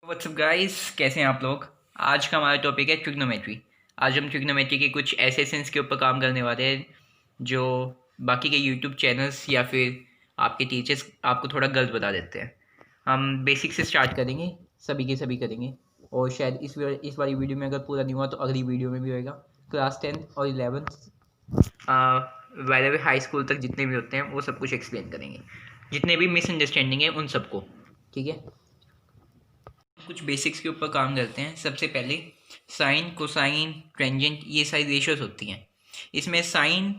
WhatsApp guys, कैसे हैं आप लोग। आज का हमारा टॉपिक है ट्रिग्नोमेट्री। आज हम ट्रिग्नोमेट्री के कुछ ऐसे सेंस के ऊपर काम करने वाले हैं जो बाकी के यूट्यूब चैनल्स या फिर आपके टीचर्स आपको थोड़ा गलत बता देते हैं। हम बेसिक से स्टार्ट करेंगे, सभी के सभी करेंगे। और शायद इस वाली वीडियो में अगर पूरा नहीं हुआ तो अगली वीडियो में भी होएगा। क्लास 10th और 11th वाले भी हाई स्कूल तक जितने भी होते हैं वो सब कुछ एक्सप्लेन करेंगे, जितने भी मिसअंडरस्टैंडिंग है उन सबको। ठीक है, कुछ बेसिक्स के ऊपर काम करते हैं। सबसे पहले साइन, कोसाइन, टेंजेंट, ये सारी रेशियोज होती हैं। इसमें साइन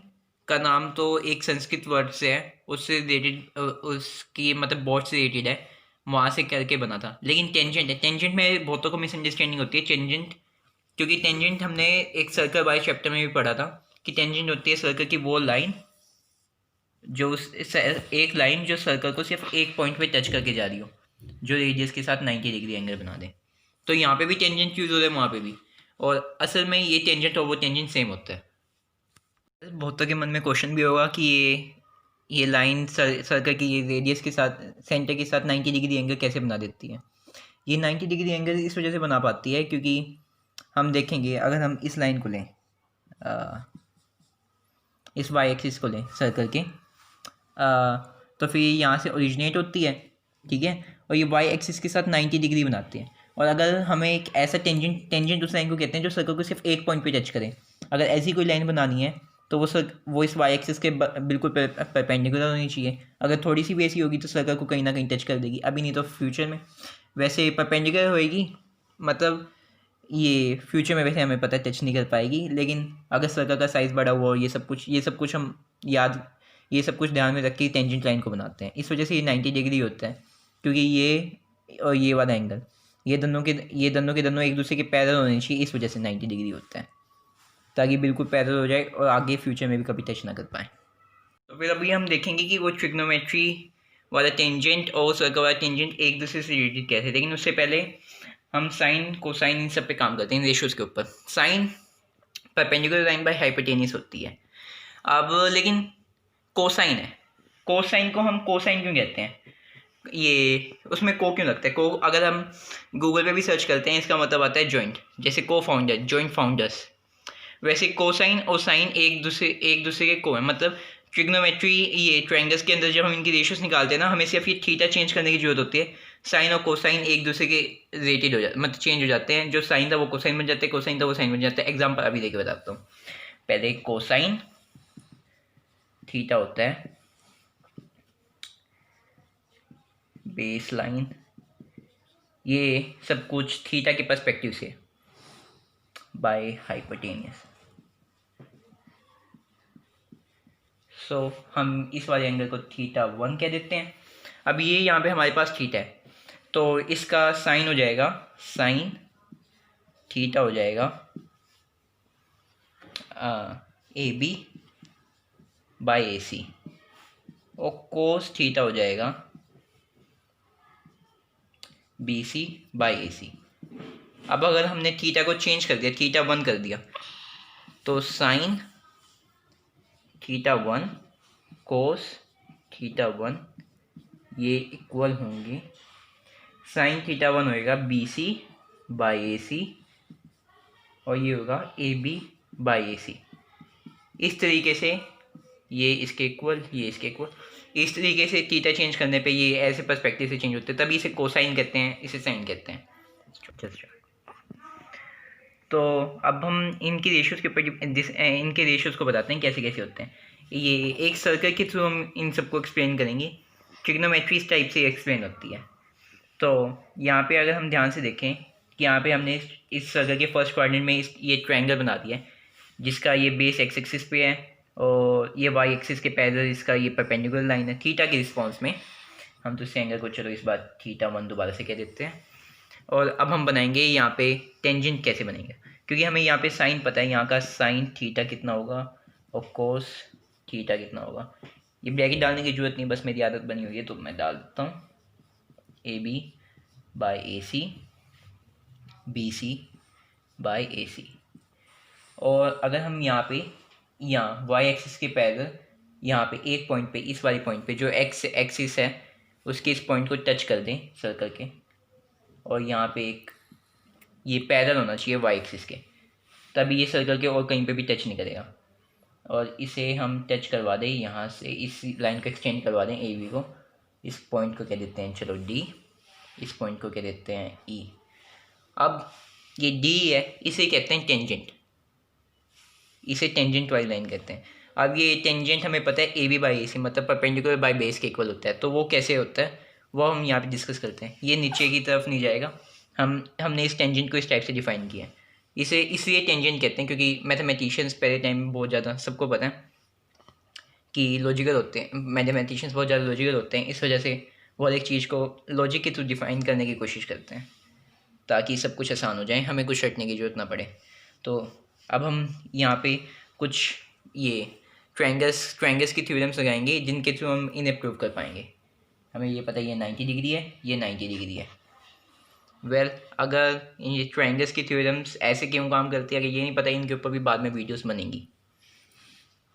का नाम तो एक संस्कृत वर्ड से है, उससे रिलेटेड, उसकी मतलब बहुत से रिलेटेड है, वहाँ से करके बना था। लेकिन टेंजेंट है, टेंजेंट में बहुतों को मिसअंडरस्टैंडिंग होती है। टेंजेंट, क्योंकि टेंजेंट हमने एक सर्कल वाले चैप्टर में भी पढ़ा था कि टेंजेंट होती है सर्कल की वो लाइन जो एक लाइन जो सर्कल को सिर्फ एक पॉइंट पे टच करके जा रही हो, जो रेडियस के साथ 90 डिग्री एंगल बना दे। तो यहाँ पे भी टेंजेंट यूज हो रहा है, वहाँ पे भी। और असल में ये टेंजेंट और वो टेंजेंट सेम होता है। बहुतों के मन में क्वेश्चन भी होगा कि ये लाइन सर्कल की ये रेडियस के साथ, सेंटर के साथ 90 डिग्री एंगल कैसे बना देती है। ये 90 डिग्री एंगल इस वजह से बना पाती है क्योंकि हम देखेंगे, अगर हम इस लाइन को लें, इस वाई एक्सिस को लें सर्कल के, तो फिर यहाँ से ओरिजिनेट होती है। ठीक है, और ये वाई एक्सिस के साथ 90 डिग्री बनाती है। और अगर हमें एक ऐसा टेंजेंट टेंजेंट उस लाइन को कहते हैं जो सर्कल को सिर्फ एक पॉइंट पे टच करे। अगर ऐसी कोई लाइन बनानी है तो वो इस वाई एक्सिस के बिल्कुल परपेंडिकुलर होनी चाहिए। अगर थोड़ी सी भी ऐसी होगी तो सर्कल को कहीं ना कहीं टच कर देगी, अभी नहीं तो फ्यूचर में। वैसे परपेंडिकुलर होएगी, मतलब ये फ्यूचर में वैसे हमें पता है टच नहीं कर पाएगी। लेकिन अगर सर्कल का साइज़ बड़ा हुआ और ये सब कुछ हम याद ये सब कुछ ध्यान में रख के टेंजेंट लाइन को बनाते हैं। इस वजह से ये 90 डिग्री होता है, क्योंकि ये और ये वाला एंगल, ये दोनों एक दूसरे के पैरेलल होने चाहिए। इस वजह से 90 डिग्री होता है, ताकि बिल्कुल पैरेलल हो जाए और आगे फ्यूचर में भी कभी टच ना कर पाए। तो फिर अभी हम देखेंगे कि वो ट्रिग्नोमेट्री वाला टेंजेंट और सर्कल वाला टेंजेंट एक दूसरे से रिलेटेड कैसे। लेकिन उससे पहले हम साइन, कोसाइन, इन सब पे काम करते हैं, रेशियोज के ऊपर। Sine perpendicular line by hypotenuse होती है। अब लेकिन कोसाइन है, कोसाइन को हम कोसाइन क्यों कहते हैं, ये उसमें को क्यों लगता है। को अगर हम गूगल पे भी सर्च करते हैं, इसका मतलब आता है जॉइंट, जैसे को फाउंडर, जॉइंट फाउंडर्स। वैसे कोसाइन और साइन एक दूसरे के को है। मतलब ट्रिग्नोमेट्री, ये ट्रायंगल्स के अंदर जब हम इनकी रेशियोज निकालते हैं ना, हमें सिर्फ ये थीटा चेंज करने की जरूरत होती है। साइन और कोसाइन एक दूसरे के रिलेटेड हो जाते, मतलब चेंज हो जाते हैं। जो साइन था वो कोसाइन बन जाता है, कोसाइन था वो साइन बन जाता है। एग्जाम्पल अभी देके बताता हूँ। पहले कोसाइन थीटा होता है, बेस लाइन, ये सब कुछ थीटा के पर्सपेक्टिव से बाय हाइपोटेनियस। सो हम इस वाले एंगल को थीटा 1 कह देते हैं। अब ये यहाँ पे हमारे पास थीटा है, तो इसका साइन हो जाएगा, साइन थीटा हो जाएगा ए बी बाई ए सी, और कोस थीटा हो जाएगा बी सी बाई ए सी। अब अगर हमने थीटा को चेंज कर दिया, थीटा 1 कर दिया, तो साइन थीटा 1 कोस थीटा 1 ये इक्वल होंगे, साइन थीटा 1 होएगा B C by A C, और ये होगा ए बी बाई ए सी। इस तरीके से ये इसके इक्वल, ये इसके इक्वल। इस तरीके से थीटा चेंज करने पे ये ऐसे पर्सपेक्टिव से चेंज होते हैं, तभी इसे कोसाइन कहते हैं, इसे साइन कहते हैं। तो अब हम इनकी रेशियोज के ऊपर इनके रेशियोज को बताते हैं कैसे कैसे होते हैं। ये एक सर्कल के थ्रू हम इन सबको एक्सप्लेन करेंगे। ट्रिग्नोमेट्री इस टाइप से एक्सप्लेन होती है। तो यहाँ पे अगर हम ध्यान से देखें कि यहाँ पे हमने इस सर्कल के फर्स्ट क्वाड्रेंट में ये ट्रायंगल बना दिया है, जिसका ये बेस एक्स एक्सिस पे है और ये वाई एक्सिस के पैरेलल इसका ये परपेंडिकुलर लाइन है। थीटा के रिस्पॉन्स में हम तो इस एंगल को, चलो इस बार थीटा 1 दोबारा से कह देते हैं। और अब हम बनाएंगे यहाँ पे टेंजेंट कैसे बनेंगे, क्योंकि हमें यहाँ पे साइन पता है, यहाँ का साइन थीटा कितना होगा और कोस थीटा कितना होगा। ये ब्रैकेट डालने की जरूरत नहीं, बस मेरी आदत बनी हुई है तो मैं डाल देता हूँ। A B by A C, B C by A C. और अगर हम यहाँ वाई एक्सिस के पैरेलल यहाँ पे एक पॉइंट पे, इस वाले पॉइंट पे जो एक्स एक्सिस है उसके इस पॉइंट को टच कर दें सर्कल के, और यहाँ पे एक ये पैरेलल होना चाहिए वाई एक्सिस के, तभी ये सर्कल के और कहीं पे भी टच नहीं करेगा। और इसे हम टच करवा दें यहाँ से, इस लाइन को एक्सटेंड करवा दें ए बी को। इस पॉइंट को क्या देते हैं, चलो डी, इस पॉइंट को क्या देते हैं ई। अब ये डी है, इसे कहते हैं टेंजेंट, इसे टेंजेंट वाली लाइन कहते हैं। अब ये टेंजेंट हमें पता है ए बी बाई ए सी मतलब परपेंडिकुलर बाई बेस के इक्वल होता है, तो वो कैसे होता है वो हम यहाँ पे डिस्कस करते हैं। ये नीचे की तरफ नहीं जाएगा, हमने इस टेंजेंट को इस टाइप से डिफाइन किया है। इसे इसलिए टेंजेंट कहते हैं क्योंकि मैथमेटिशियंस पहले टाइम में बहुत ज़्यादा, सबको पता है कि लॉजिकल होते हैं, मैथमेटिशियंस बहुत ज़्यादा लॉजिकल होते हैं, इस वजह से वो एक चीज़ को लॉजिक के थ्रू डिफाइन करने की कोशिश करते हैं ताकि सब कुछ आसान हो जाए, हमें कुछ रटने की ज़रूरत ना पड़े। तो अब हम यहाँ पे कुछ ये ट्रायंगल्स की थ्योरम्स लगाएंगे जिनके थ्रू हम इन्हें प्रूव कर पाएंगे। हमें ये पता है ये 90 डिग्री है, ये 90 डिग्री है। अगर ये ट्रायंगल्स की थ्योरम्स ऐसे क्यों काम करती है, अगर ये नहीं पता, इनके ऊपर भी बाद में वीडियोस बनेंगी।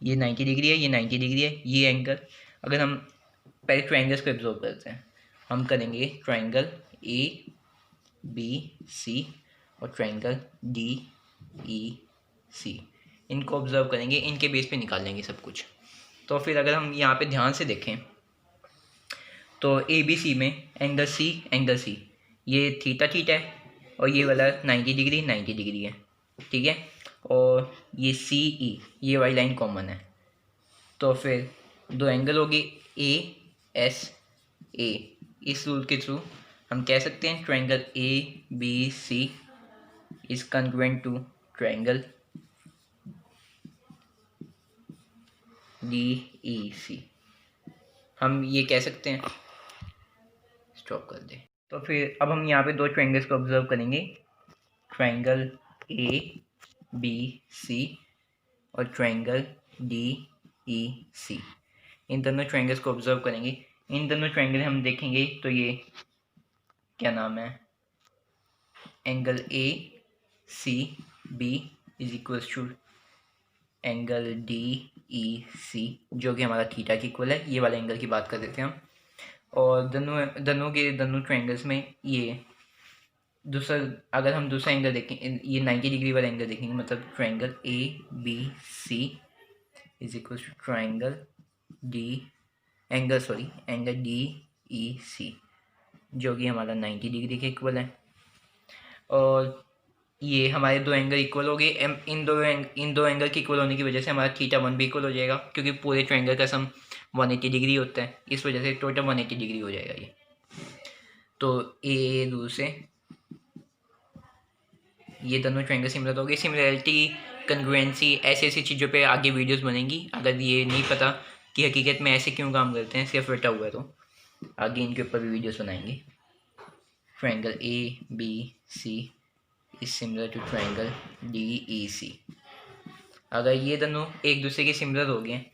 ये 90 डिग्री है, ये 90 डिग्री है, ये एंगल। अगर हम पहले ट्रायंगल्स को ऑब्जर्व करते हैं, हम करेंगे ट्रायंगल ए बी सी और ट्रायंगल डी ई सी, इनको ऑब्जर्व करेंगे, इनके बेस पे निकाल लेंगे सब कुछ। तो फिर अगर हम यहाँ पे ध्यान से देखें तो ए बी सी में एंगल सी ये थीटा थीटा है और ये वाला 90 डिग्री है, ठीक है। और ये सी ई ये वाली लाइन कॉमन है, तो फिर दो एंगल होगी ए एस ए। इस रूल के थ्रू हम कह सकते हैं triangle A B C is congruent to triangle D E C. हम ये कह सकते हैं, स्टॉप कर दे। तो फिर अब हम यहाँ पे दो ट्रायंगल्स को ऑब्जर्व करेंगे, ट्रायंगल ए बी सी और ट्रायंगल डी ई सी। इन दोनों ट्रायंगल्स को ऑब्जर्व करेंगे, इन दोनों ट्रायंगल हम देखेंगे तो ये क्या नाम है, angle A C B is equals to angle D E C जो कि हमारा थीटा की इक्वल है। ये वाले एंगल की बात कर देते हैं हम। और दोनों ट्रायंगल्स में ये दूसरा, अगर हम दूसरा एंगल देखें, ये 90 डिग्री वाला एंगल देखेंगे, मतलब triangle A B C is equal to triangle angle D E C जो कि हमारा 90 डिग्री के इक्वल है। और ये हमारे दो एंगल इक्वल हो गए। इन दो एंगल के इक्वल होने की वजह से हमारा थीटा 1 भी इक्वल हो जाएगा, क्योंकि पूरे ट्रायंगल का सम 180 डिग्री होता है, इस वजह से टोटल 180 डिग्री हो जाएगा ये। तो ए रूल से ये दोनों ट्रायंगल सिमिलर हो गए। सिमिलरिटी, कंग्रुएंसी, ऐसी चीज़ों पे आगे वीडियोस बनेंगी। अगर ये नहीं पता कि हकीकत में ऐसे क्यों काम करते हैं, सिर्फ रटा हुआ है, तो आगे इनके ऊपर भी वीडियोस बनाएंगे। Triangle A B C is similar to triangle D E C. अगर ये दोनों एक दूसरे के सिमिलर हो गए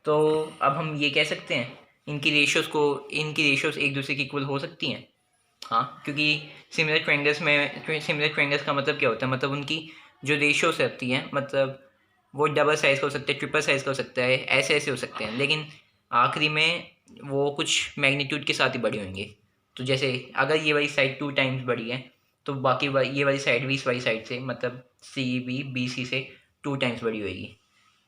तो अब हम ये कह सकते हैं इनकी रेशियोज़ एक दूसरे की इक्वल हो सकती हैं। हाँ, क्योंकि सिमिलर ट्रायंगल्स का मतलब क्या होता है, मतलब उनकी जो रेशियोज रहती हैं, मतलब वो डबल साइज़ का हो सकता है, ट्रिपल साइज़ का हो सकता है, ऐसे हो सकते हैं, लेकिन आखिरी में वो कुछ मैग्नीट्यूड के साथ ही बड़े होंगे। तो जैसे अगर ये वाली साइड 2 टाइम्स बड़ी है तो बाकी ये वाली साइड भी इस वाली साइड से, मतलब सी बी बी सी से 2 टाइम्स बड़ी होगी।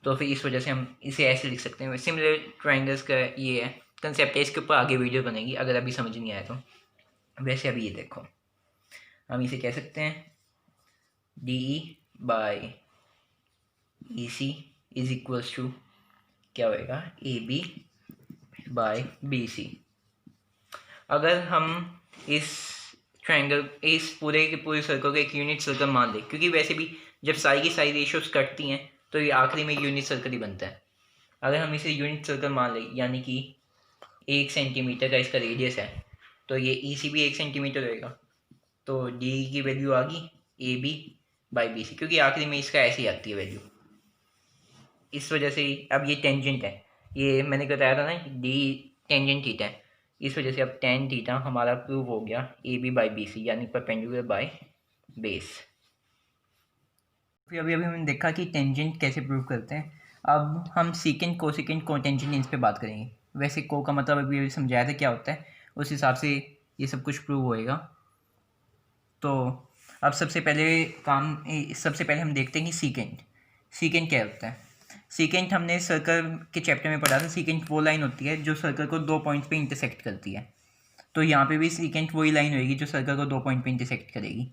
तो फिर इस वजह से हम इसे ऐसे लिख सकते हैं। सिमिलर ट्रायंगल्स का ये है कंसेप्ट है, इसके ऊपर आगे वीडियो बनेगी अगर अभी समझ नहीं आया तो। वैसे अभी ये देखो, हम इसे कह सकते हैं D E by E C is equals to क्या होएगा, A B by B C. अगर हम इस पूरे के पूरे सर्कल को एक यूनिट सर्कल मान लें, क्योंकि वैसे भी जब सारी की सारी रेशियोज कटती हैं तो ये आखिरी में यूनिट सर्कल ही बनता है। अगर हम इसे यूनिट सर्कल मान लें, यानी कि 1 सेंटीमीटर का इसका रेडियस है, तो ये ई सी भी 1 सेंटीमीटर होएगा। तो डी की वैल्यू आ गई A B by B C, क्योंकि आखिरी में इसका ऐसी आती है वैल्यू, इस वजह से। अब ये टेंजेंट है, ये मैंने बताया था ना डी टेंजेंट थीटा है, इस वजह से अब टेन थीटा हमारा प्रूव हो गया A B by B C, यानी परपेंडिकुलर बाय बेस। फिर अभी हमने देखा कि टेंजेंट कैसे प्रूव करते हैं। अब हम सीकेंट कोसेकेंट कोटेंजेंट इन पर बात करेंगे। वैसे को का मतलब अभी समझाया था क्या होता है, उस हिसाब से ये सब कुछ प्रूव होएगा। तो अब सबसे पहले हम देखते हैं कि सीकेंट क्या होता है। सीकेंट हमने सर्कल के चैप्टर में पढ़ा था। सीकेंट वो लाइन होती है जो सर्कल को 2 पॉइंट्स पे इंटरसेक्ट करती है। तो यहाँ पे भी सीकेंट वही लाइन होगी जो सर्कल को 2 पॉइंट पे इंटरसेक्ट करेगी।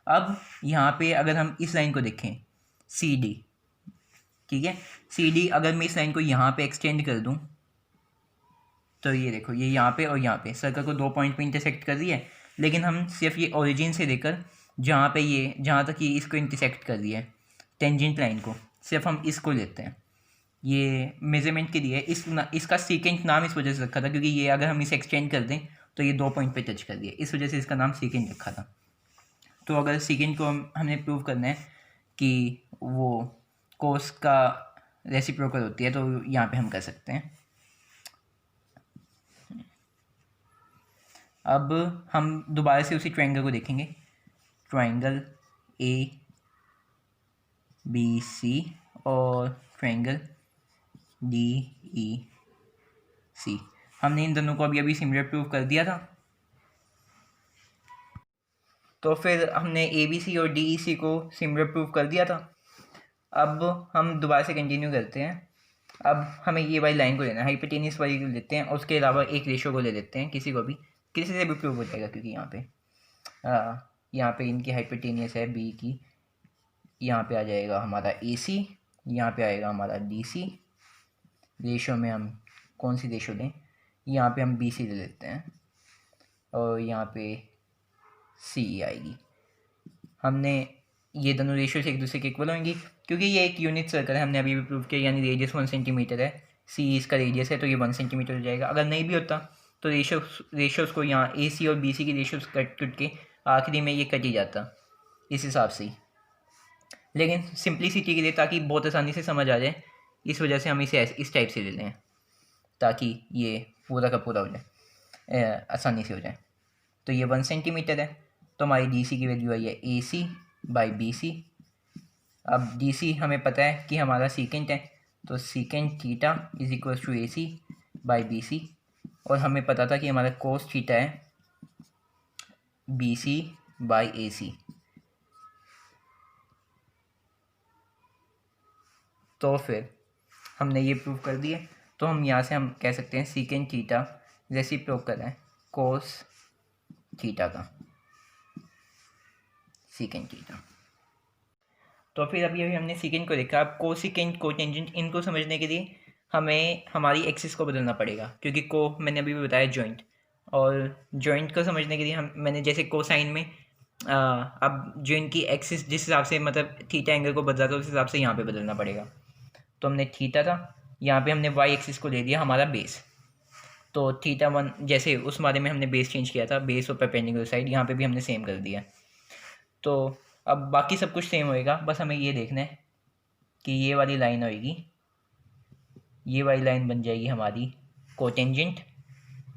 अब यहाँ पे अगर हम इस लाइन को देखें सी डी, ठीक है, सी डी अगर मैं इस लाइन को यहाँ पे एक्सटेंड कर दूँ तो ये देखो, ये यहाँ पे और यहाँ पे सर्कल को 2 पॉइंट पे इंटरसेक्ट कर रही है, लेकिन हम सिर्फ ये ओरिजिन से लेकर जहाँ तक ये इसको इंटरसेक्ट कर रही है टेंजेंट लाइन को, सिर्फ हम इसको लेते हैं। ये मेजरमेंट के लिए इसका सीकेंट नाम इस वजह से रखा था क्योंकि ये अगर हम इसे एक्सटेंड कर दें तो ये 2 पॉइंट पे टच कर दिए, इस वजह से इसका नाम सीकेंट रखा था। तो अगर सीकेंट को हमने प्रूव करना है कि वो कोस का रेसिप्रोकल होती है तो यहाँ पे हम कर सकते हैं। अब हम दोबारा से उसी ट्रायंगल को देखेंगे, ट्रायंगल ए बी सी और ट्रायंगल डी ई सी। हमने इन दोनों को अभी सिमिलर प्रूव कर दिया था। तो फिर हमने ए बी सी और डी ई सी को सिमिलर प्रूव कर दिया था। अब हम दोबारा से कंटिन्यू करते हैं। अब हमें ये वाली लाइन को लेना है, हाइपोटेनियस वाली को लेते हैं और उसके अलावा एक रेशो को ले लेते हैं, किसी से भी प्रूव हो जाएगा क्योंकि यहाँ पे इनकी हाइपोटेनियस है बी की, यहाँ पे आ जाएगा हमारा ए सी, यहाँ पे आएगा हमारा डी सी। रेशो में हम कौन सी रेशो लें, यहाँ पे हम बी सी ले लेते हैं और यहाँ पे सी आएगी। हमने ये दोनों रेशियो से एक दूसरे के इक्वल होंगी क्योंकि ये एक यूनिट सर्कल है, हमने अभी भी प्रूव किया, यानी रेडियस 1 सेंटीमीटर है, सी इसका रेडियस है तो ये 1 सेंटीमीटर हो जाएगा। अगर नहीं भी होता तो रेशियोज़ को यहाँ ए सी और बी सी की रेशियोज़ कट के आखिरी में ये कट ही जाता इस हिसाब से ही। लेकिन सिंप्लिसिटी के लिए, ताकि बहुत आसानी से समझ आ जाए, इस वजह से हम इसे इस टाइप से ले लें ताकि ये पूरा का पूरा हो जाए, आसानी से हो जाए। तो ये 1 सेंटीमीटर है तो हमारी डी सी की वैल्यू आई है ए सी बाई बी सी। अब डी सी हमें पता है कि हमारा सीकेंट है, तो secant theta is equal to A C by B C, और हमें पता था कि हमारा कोस थीटा है B C by A C. तो फिर हमने ये प्रूव कर दिया, तो हम यहाँ से हम कह सकते हैं सीकेंट थीटा रेसिप्रोकल है कोस थीटा का, सीकेंट थीटा। तो फिर अभी हमने सीकेंट को देखा। अब कोसिकेंट, कोटेंजेंट, इनको समझने के लिए हमें हमारी एक्सिस को बदलना पड़ेगा क्योंकि मैंने अभी भी बताया जॉइंट, और जॉइंट को समझने के लिए मैंने जैसे कोसाइन में अब जो इनकी एक्सिस जिस हिसाब से मतलब थीटा एंगल को बदला था उस हिसाब से यहाँ पे बदलना पड़ेगा। तो हमने थीटा था, यहाँ पे हमने वाई एक्सिस को दे दिया हमारा बेस, तो थीटा 1 जैसे उस बारे में हमने बेस चेंज किया था, बेस और परपेंडिकुलर साइड यहाँ पे भी हमने सेम कर दिया। तो अब बाकी सब कुछ सेम होएगा, बस हमें ये देखना है कि ये वाली लाइन होएगी, ये वाली लाइन बन जाएगी हमारी कोटेंजेंट।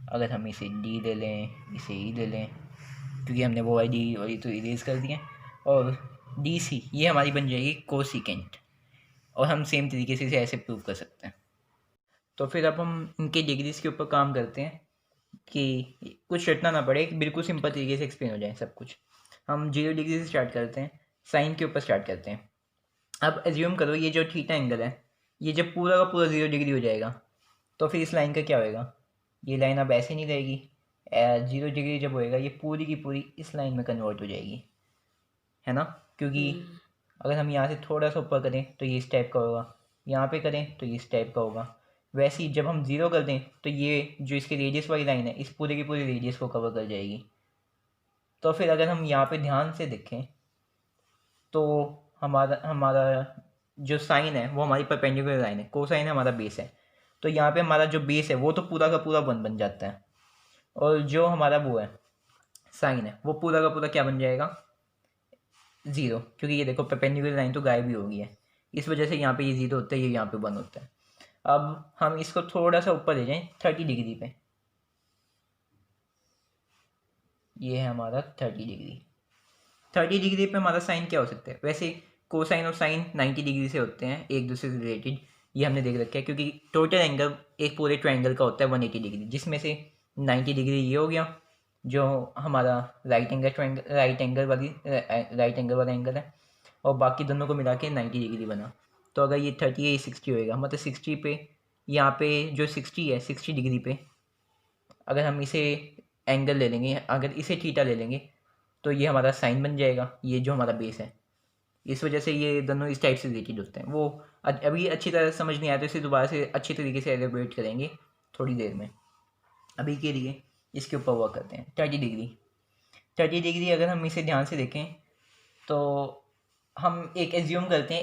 अगर हम इसे डी ले लें, इसे ई ले लें, क्योंकि हमने वो वाली डी वाली तो इरेज कर दिए, और डी सी ये हमारी बन जाएगी कोसिकेंट, और हम सेम तरीके से इसे ऐसे प्रूव कर सकते हैं। तो फिर अब हम इनके डिग्रीज के ऊपर काम करते हैं कि कुछ रटना ना पड़े, बिल्कुल सिंपल तरीके से एक्सप्लेन हो जाए सब कुछ। हम 0 डिग्री से स्टार्ट करते हैं, साइन के ऊपर स्टार्ट करते हैं। अब एज्यूम करो ये जो थीटा एंगल है ये जब पूरा का पूरा 0 डिग्री हो जाएगा तो फिर इस लाइन का क्या होएगा, ये लाइन अब ऐसे नहीं रहेगी, 0 डिग्री जब होएगा ये पूरी की पूरी इस लाइन में कन्वर्ट हो जाएगी, है ना, क्योंकि अगर हम यहाँ से थोड़ा सा ऊपर करें तो ये इस टाइप का होगा, यहाँ पे करें तो ये इस टाइप का होगा। वैसे ही जब हम 0 कर दें तो ये जो इसकी रेडियस वाली लाइन है इस पूरे की पूरी रेडियस को कवर कर जाएगी। तो फिर अगर हम यहाँ पे ध्यान से देखें तो हमारा जो साइन है वो हमारी परपेंडिकुलर लाइन है, कोसाइन हमारा बेस है, तो यहाँ पे हमारा जो बेस है वो तो पूरा का पूरा 1 बन जाता है, और जो हमारा वो है साइन है वो पूरा का पूरा क्या बन जाएगा 0, क्योंकि ये देखो परपेंडिकुलर लाइन तो गायब ही हो गई है, इस वजह से यहाँ पे ये 0 होता है, ये यहाँ पे 1 होता है। अब हम इसको थोड़ा सा ऊपर ले जाएं 30 डिग्री पे, ये है हमारा 30 डिग्री पे हमारा साइन क्या हो सकता है, वैसे कोसाइन और साइन 90 डिग्री से होते हैं एक दूसरे से रिलेटेड, ये हमने देख रखा है, क्योंकि टोटल एंगल एक पूरे ट्रायंगल का होता है 180 डिग्री, जिसमें से 90 डिग्री ये हो गया जो हमारा राइट एंगल वाला एंगल है, और बाकी दोनों को मिला के 90 डिग्री बना। तो अगर ये 30 है, ये 60 होएगा, मतलब 60 पे, यहाँ पे जो 60 है, 60 डिग्री पे अगर हम इसे एंगल ले लेंगे, अगर इसे थीटा ले लेंगे, तो ये हमारा साइन बन जाएगा, ये जो हमारा बेस है। इस वजह से ये दोनों इस टाइप से रिलेटेड होते हैं। वो अभी अच्छी तरह समझ नहीं आया तो इसे दोबारा से अच्छी तरीके से एलेबोरेट करेंगे थोड़ी देर में। अभी के लिए इसके ऊपर वर्क करते हैं। 30 डिग्री अगर हम इसे ध्यान से देखें तो हम एक एज्यूम करते हैं,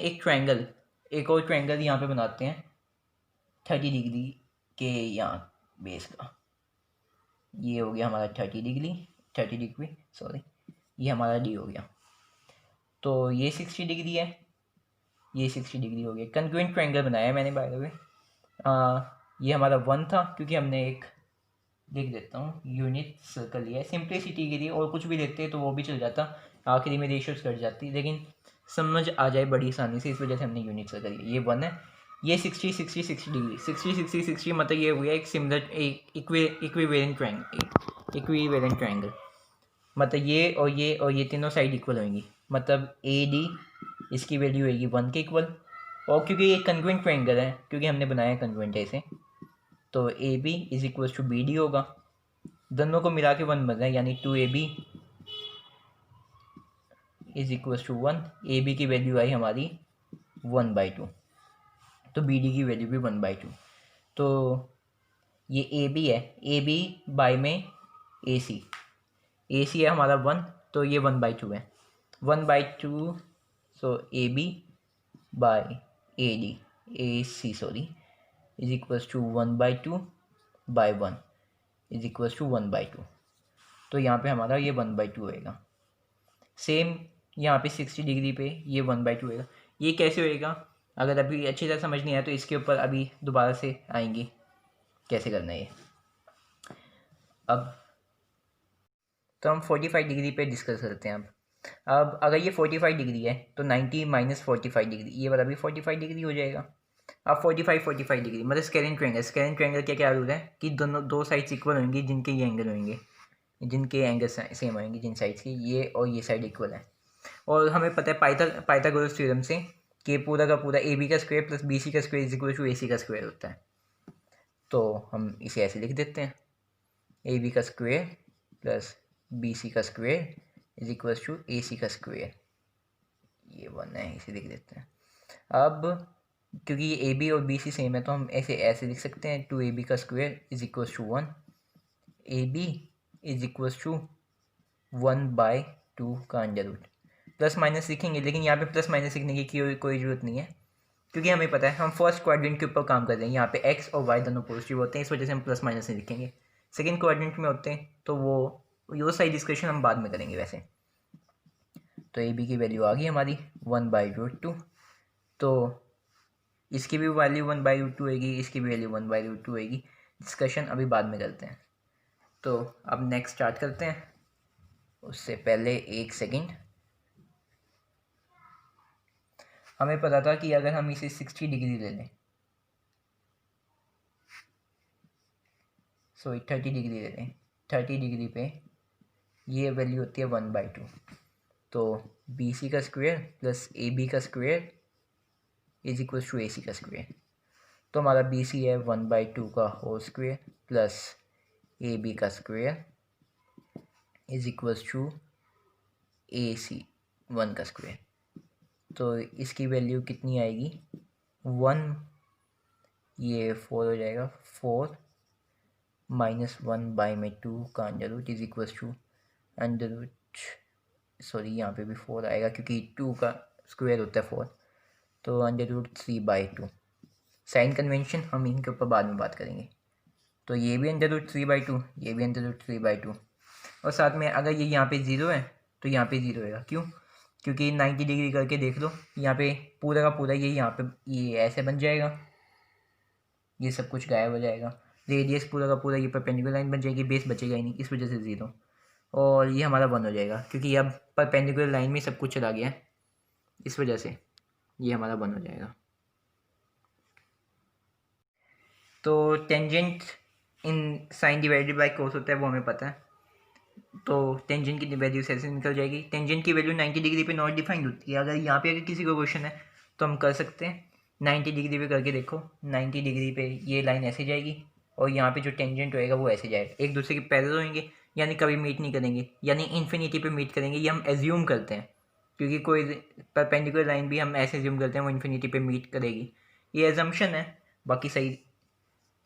एक और ट्रायंगल यहाँ पे बनाते हैं 30 डिग्री के यहाँ बेस का। ये हो गया हमारा 30 डिग्री सॉरी, ये हमारा डी हो गया। तो ये 60 डिग्री है, ये 60 डिग्री हो गया। कंग्रुएंट ट्रायंगल बनाया है मैंने बाय द वे। ये हमारा 1 था क्योंकि हमने एक लिख देता हूँ यूनिट सर्कल लिया है सिंप्लिसिटी के लिए, और कुछ भी लिखते तो वो भी चल जाता, आखिरी में रेशियोज कट जाती, लेकिन समझ आ जाए बड़ी आसानी से, इस वजह से हमने यूनिट सर्कल लिया। ये 1 है, ये 60 60 60 डिग्री, 60 60 60 मतलब ये हो गया एक सिमिलर एक इक्विवेलेंट ट्रायंगल। मतलब ये और ये तीनों साइड इक्वल होंगी, मतलब ए डी इसकी वैल्यू होगी 1 के इक्वल। और क्योंकि ये कंग्रुएंट ट्रायंगल है, क्योंकि हमने बनाया कंग्रुएंट ऐसे, तो A B is equal to B D होगा। दोनों को मिला के 1 बन रहा है, यानी 2AB is equal to 1। A B की वैल्यू आई हमारी 1/2, तो बी डी की वैल्यू भी 1/2। तो ये ए बी है, ए बी बाय में ए सी है हमारा 1, तो ये 1/2 है, 1/2। So A B by A C sorry is equal to 1/2 by 1 is equal to 1/2। तो यहाँ पे हमारा ये 1/2 होएगा। सेम यहाँ पे 60 डिग्री पे ये 1/2 होएगा। ये कैसे होएगा, अगर अभी अच्छी तरह समझ नहीं आया तो इसके ऊपर अभी दोबारा से आएंगे कैसे करना है ये। अब तो हम 45 डिग्री पे डिस्कस करते हैं। अब अगर ये 45 डिग्री है तो 90 माइनस 45 डिग्री, ये वाला भी 45 डिग्री हो जाएगा। अब 45 डिग्री मतलब स्केलिंग ट्रायंगल क्या क्या रूल है कि दोनों दो साइड्स इक्वल होंगी जिनके ये एंगल होंगे, जिनके एंगल सेम होंगे, जिन साइड्स की, ये और ये साइड इक्वल है। और हमें पता है पाइथागोरस थ्योरम से कि पूरा का पूरा ए बी का स्क्वायर प्लस बी सी का square is equal to A C का स्क्वायर होता है। तो हम इसे ऐसे लिख देते हैं, ए बी का स्क्वायर प्लस बी सी का square is equal to A C का स्क्वायर। ये 1 है, इसे लिख देते हैं। अब क्योंकि ये ए बी और बी सी सेम है तो हम ऐसे लिख सकते हैं 2AB का square is equal to 1, A B is equal to 1/2 का अंडर रूट। प्लस माइनस लिखेंगे, लेकिन यहाँ पे प्लस माइनस लिखने की कोई ज़रूरत नहीं है, क्योंकि हमें पता है हम फर्स्ट क्वाड्रेंट के ऊपर काम कर रहे हैं। यहाँ पे एक्स और वाई दोनों पॉजिटिव होते हैं, इस वजह से हम प्लस माइनस नहीं लिखेंगे। सेकेंड क्वाड्रेंट में होते हैं तो वो सारी डिस्कशन हम बाद में करेंगे वैसे। तो ए बी की वैल्यू आ गई हमारी 1/√2, तो इसकी भी वैल्यू 1/√2 होगी, इसकी भी वैल्यू 1/√2 होगी। डिस्कशन अभी बाद में करते हैं। तो अब नेक्स्ट स्टार्ट करते हैं, उससे पहले एक सेकंड। हमें पता था कि अगर हम इसे 60 डिग्री ले लें, सॉरी 30 डिग्री ले लें, 30 डिग्री पे ये वैल्यू होती है 1/2। तो बी सी का स्क्वायर प्लस ए बी का square is equal to A C का स्क्वायर। तो हमारा बी सी है 1/2 का whole square plus A B का square is equal to A C 1 का स्क्वायर। तो इसकी वैल्यू कितनी आएगी 1, ये 4 हो जाएगा, 4 माइनस 1/2 का under root is equal to under root, sorry यहाँ पे भी 4 आएगा क्योंकि 2 का स्क्वायर होता है 4, तो अंडर रूट 3/2। साइन कन्वेंशन हम इनके ऊपर बाद में बात करेंगे। तो ये भी अंडर रूट 3/2, ये भी अंडर रूट 3/2, और साथ में अगर ये यहाँ पे 0 है तो यहाँ पे 0 होगा। क्यों? क्योंकि 90 डिग्री करके देख लो, यहाँ पे पूरा का पूरा ये यहाँ पे ये ऐसे बन जाएगा, ये सब कुछ गायब हो जाएगा, रेडियस पूरा का पूरा ये परपेंडिकुलर लाइन बन जाएगी, बेस बचेगा ही नहीं, इस वजह से 0। और ये हमारा 1 हो जाएगा क्योंकि अब परपेंडिकुलर लाइन में सब कुछ चला गया है, इस वजह से ये हमारा 1 हो जाएगा। तो टेंजेंट इन साइन डिवाइडेड बाय कोस होता है, वो हमें पता है। तो टेंजेंट की वैल्यू ऐसे निकल जाएगी। टेंजेंट की वैल्यू 90 डिग्री पे नॉट डिफाइंड होती है। अगर यहाँ पे अगर किसी को क्वेश्चन है तो हम कर सकते हैं 90 डिग्री पे करके देखो। 90 डिग्री पे ये लाइन ऐसे जाएगी और यहाँ पे जो टेंजेंट होएगा वो ऐसे जाएगा, एक दूसरे के पैरेलल होंगे, यानी कभी मीट नहीं करेंगे, यानी इन्फिनिटी पे मीट करेंगे। ये हम एज्यूम करते हैं, क्योंकि कोई परपेंडिकुलर लाइन भी हम ऐसे एज्यूम करते हैं वो इन्फिनिटी पे मीट करेगी। ये एजम्पशन है, बाकी सही,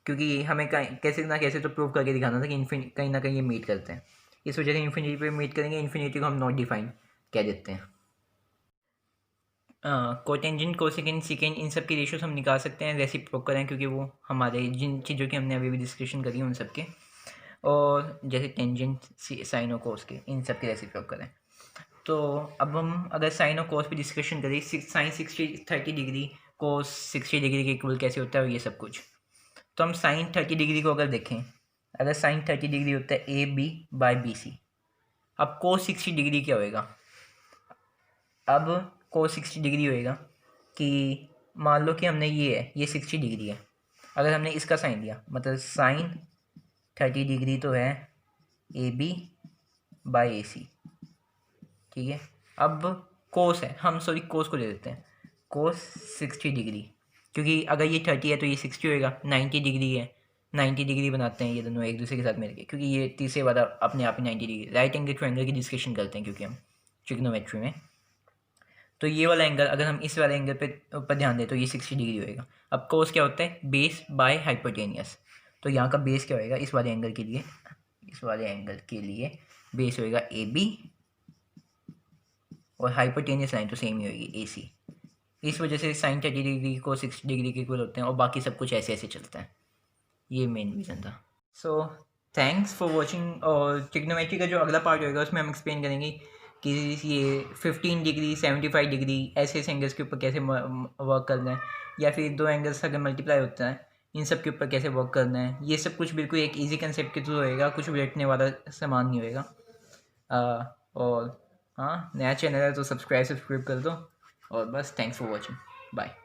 क्योंकि हमें कैसे ना कैसे तो प्रूव करके दिखाना था कि कहीं ना कहीं ये मीट करते हैं। इस वजह से इन्फिनिटी पे मीट करेंगे, इन्फिनिटी को हम नॉट डिफाइन कह देते हैं। कोटेंजेंट कोसेकेंड सिकेंड इन सब की रेशियोज हम निकाल सकते हैं, रेसिप्रोकल हैं, क्योंकि वो हमारे जिन चीज़ों की हमने अभी भी डिस्कशन करी उन सब के, और जैसे टेंजेंट साइन और कोस के, इन सब के रेसिप्रोकल हैं। तो अब हम अगर साइन और कोस पे डिस्कशन करें, साइन 30 डिग्री कोस 60 डिग्री के इक्वल कैसे होता है और ये सब कुछ, तो हम साइन 30 डिग्री को अगर देखें, अगर साइन 30 डिग्री होता है A B by B C, अब कोस 60 डिग्री क्या होएगा? अब कोस 60 डिग्री होएगा कि मान लो कि हमने ये 60 डिग्री है, अगर हमने इसका साइन लिया, मतलब साइन 30 डिग्री तो है ए बी बाई ए सी, ठीक है। अब कोस है, हम सॉरी कोस को ले लेते हैं, कोस 60 डिग्री, क्योंकि अगर ये 30 है तो ये 60 होएगा, 90 डिग्री है, 90 डिग्री बनाते हैं ये दोनों एक दूसरे के साथ मिलकर, क्योंकि ये तीसरे वाला अपने आप ही 90 डिग्री, राइट एंगल ट्रायंगल की डिस्कशन करते हैं क्योंकि हम ट्रिग्नोमेट्री में। तो ये वाला एंगल अगर हम इस वाले एंगल पे ऊपर ध्यान दें तो ये 60 डिग्री होएगा। अब कोस क्या होता है? Base by hypotenuse. तो यहाँ का बेस क्या होएगा इस वाले एंगल के लिए? इस वाले एंगल के लिए बेस होएगा ए बी, और हाइपोटेनियस लाइन तो सेम ही होगी ए सी। इस वजह से साइन 30 डिग्री को 60 डिग्री के इक्वल होते हैं, और बाकी सब कुछ ऐसे ऐसे चलता है। ये मेन रीज़न था। So thanks for watching. और ट्रिग्नोमेट्री का जो अगला पार्ट होएगा उसमें हम एक्सप्लेन करेंगे कि ये 15 डिग्री 75 डिग्री ऐसे ऐसे एंगल्स के ऊपर कैसे वर्क करना है, या फिर दो एंगल्स अगर मल्टीप्लाई होता है इन सब के ऊपर कैसे वर्क करना है। ये सब कुछ बिल्कुल एक इजी कंसेप्ट के थ्रू होएगा, कुछ बैठने वाला सामान नहीं होएगा। और हाँ, नया चैनल है तो सब्सक्राइब कर दो, और बस थैंक्स फॉर वॉचिंग, बाय।